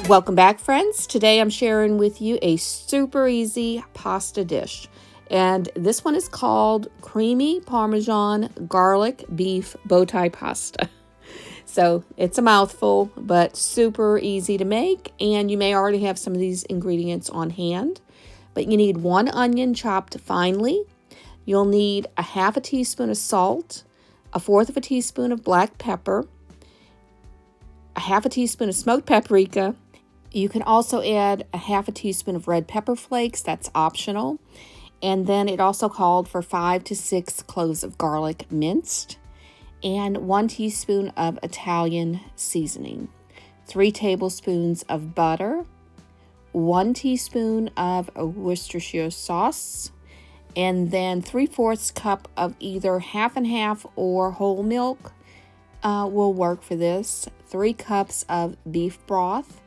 Welcome back, friends. Today I'm sharing with you a super easy pasta dish. And this one is called Creamy Parmesan Garlic Beef Bow Tie Pasta. So it's a mouthful, but super easy to make. And you may already have some of these ingredients on hand. But you need 1 onion chopped finely. You'll need a half a teaspoon of salt, a fourth of a teaspoon of black pepper, a half a teaspoon of smoked paprika. You can also add a half a teaspoon of red pepper flakes. That's optional. And then it also called for 5 to 6 cloves of garlic minced and 1 teaspoon of Italian seasoning, 3 tablespoons of butter, 1 teaspoon of Worcestershire sauce, and then 3/4 cup of either half and half or whole milk will work for this, 3 cups of beef broth,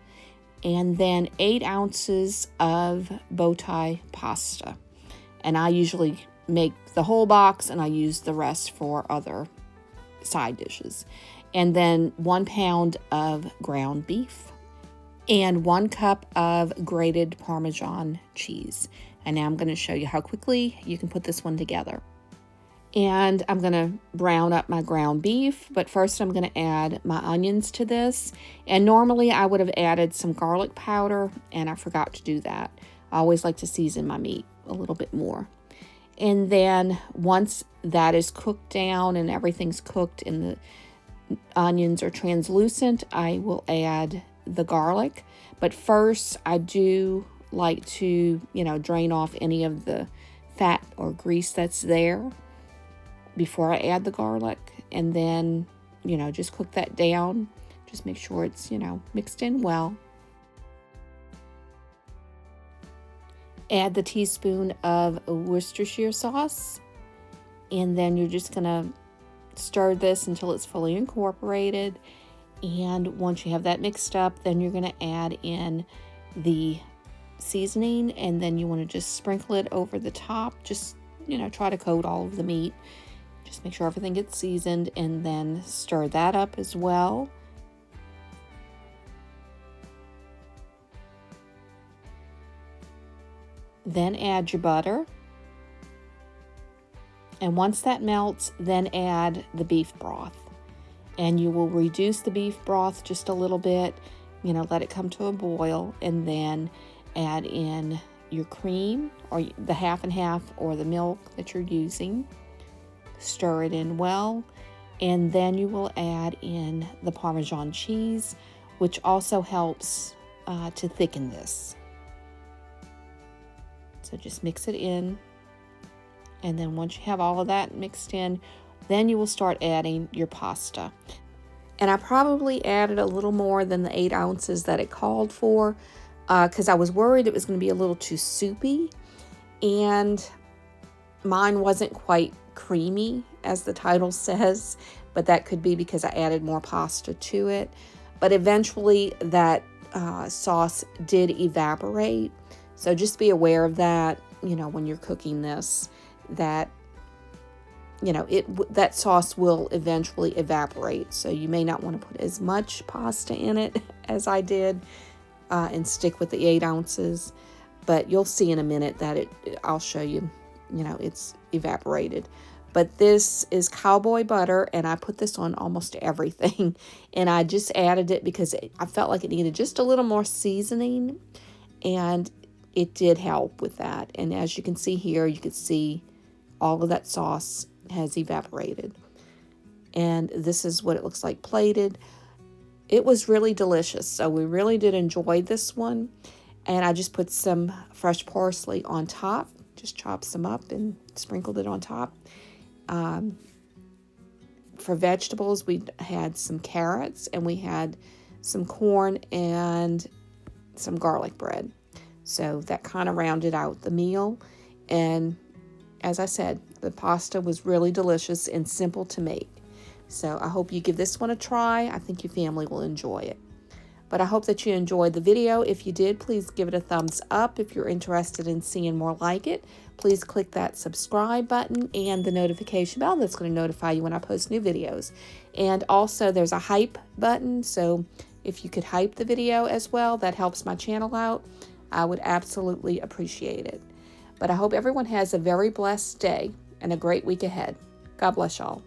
and then 8 ounces of bow tie pasta. And I usually make the whole box and I use the rest for other side dishes. And then 1 pound of ground beef and 1 cup of grated Parmesan cheese. And now I'm going to show you how quickly you can put this one together. And I'm going to brown up my ground beef, but first I'm going to add my onions to this. And normally I would have added some garlic powder, and I forgot to do that. I always like to season my meat a little bit more. And then once that is cooked down and everything's cooked and the onions are translucent, I will add the garlic. But first I do like to, drain off any of the fat or grease that's there before I add the garlic, and then, just cook that down. Just make sure it's, mixed in well. Add the teaspoon of Worcestershire sauce, and then you're just gonna stir this until it's fully incorporated. And once you have that mixed up, then you're gonna add in the seasoning, and then you want to just sprinkle it over the top. Just, try to coat all of the meat. Just make sure everything gets seasoned, and then stir that up as well. Then add your butter. And once that melts, then add the beef broth. And you will reduce the beef broth just a little bit, let it come to a boil, and then add in your cream or the half and half or the milk that you're using. Stir it in well, and then you will add in the Parmesan cheese, which also helps to thicken this. So just mix it in, and then once you have all of that mixed in, then you will start adding your pasta. And I probably added a little more than the 8 ounces that it called for, because I was worried it was going to be a little too soupy, and mine wasn't quite creamy as the title says, but that could be because I added more pasta to it. But eventually that sauce did evaporate, so just be aware of that, when you're cooking this, that that sauce will eventually evaporate. So you may not want to put as much pasta in it as I did, and stick with the 8 ounces. But you'll see in a minute that I'll show you, it's evaporated. But this is cowboy butter, and I put this on almost everything. And I just added it because I felt like it needed just a little more seasoning, and it did help with that. And as you can see here, you can see all of that sauce has evaporated. And this is what it looks like plated. It was really delicious, so we really did enjoy this one. And I just put some fresh parsley on top, just chopped some up and sprinkled it on top. For vegetables, we had some carrots, and we had some corn and some garlic bread. So that kind of rounded out the meal. And as I said, the pasta was really delicious and simple to make. So I hope you give this one a try. I think your family will enjoy it. But I hope that you enjoyed the video. If you did, please give it a thumbs up. If you're interested in seeing more like it, please click that subscribe button and the notification bell. That's going to notify you when I post new videos. And also there's a hype button. So If you could hype the video as well, that helps my channel out. I would absolutely appreciate it. But I hope everyone has a very blessed day and a great week ahead. God bless y'all.